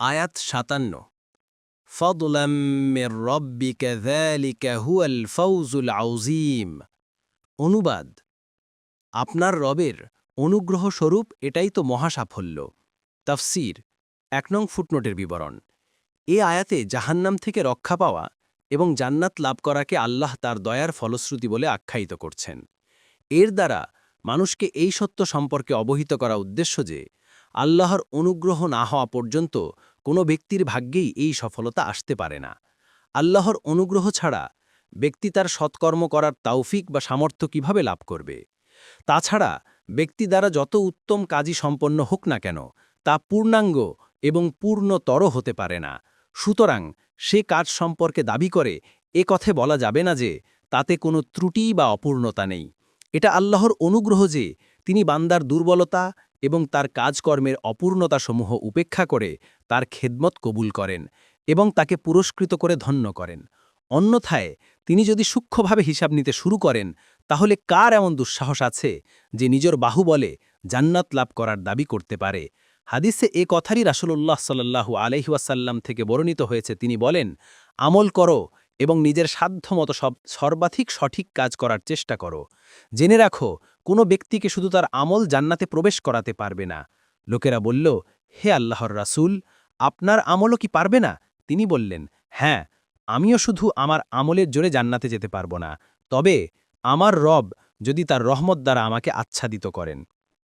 আয়াত ৫৭ ফদলাম মির রব্বিকা যালিকা হুয়াল ফাউজুল আযীম। অনুবাদ: আপনার রবের অনুগ্রহ স্বরূপ এটাই তো মহাসাফল্য। তাফসীর ১ নং ফুটনোটের বিবরণ। এ আয়াতে জাহান্নাম থেকে রক্ষা পাওয়া এবং জান্নাত লাভ করাকে আল্লাহ তার দয়ার ফলশ্রুতি বলে আখ্যায়িত করছেন। এর দ্বারা মানুষকে এই সত্য সম্পর্কে অবহিত করা উদ্দেশ্য যে আল্লাহর অনুগ্রহ না হওয়া পর্যন্ত কোনো ব্যক্তির ভাগ্যেই এই সফলতা আসতে পারে না। আল্লাহর অনুগ্রহ ছাড়া ব্যক্তি তার সৎকর্ম করার তৌফিক বা সামর্থ্য কিভাবে লাভ করবে? তাছাড়া ব্যক্তি দ্বারা যত উত্তম কাজই সম্পন্ন হোক না কেন, তা পূর্ণাঙ্গ এবং পূর্ণতর হতে পারে না। সুতরাং সে কাজ সম্পর্কে দাবি করে এ কথা বলা যাবে না যে তাতে কোনো ত্রুটি বা অপূর্ণতা নেই। এটা আল্লাহর অনুগ্রহ যে তিনি বান্দার দুর্বলতা এবং তার কাজকর্মের অপূর্ণতাসমূহ উপেক্ষা করে তার খেদমত কবুল করেন এবং তাকে পুরস্কৃত করে ধন্য করেন। অন্যথায় তিনি যদি সূক্ষ্মভাবে হিসাব নিতে শুরু করেন, তাহলে কার এমন দুঃসাহস আছে যে নিজের বাহুবলে জান্নাত লাভ করার দাবি করতে পারে? হাদিসে এ কথারই রাসূলুল্লাহ সাল্লাল্লাহু আলাইহি ওয়াসাল্লাম থেকে বর্ণিত হয়েছে। তিনি বলেন, আমল করো এবং নিজের সাধ্যমতো সর্বাধিক সঠিক কাজ করার চেষ্টা করো। জেনে রাখো, কোনো ব্যক্তিকে শুধু তার আমল জান্নাতে প্রবেশ করাতে পারবে না। লোকেরা বলল, হে আল্লাহর রাসূল, আপনার আমলও কি পারবে না? তিনি বললেন, হ্যাঁ, আমিও শুধু আমার আমলের জোরে জান্নাতে যেতে পারব না, তবে আমার রব যদি তার রহমত দ্বারা আমাকে আচ্ছাদিত করেন।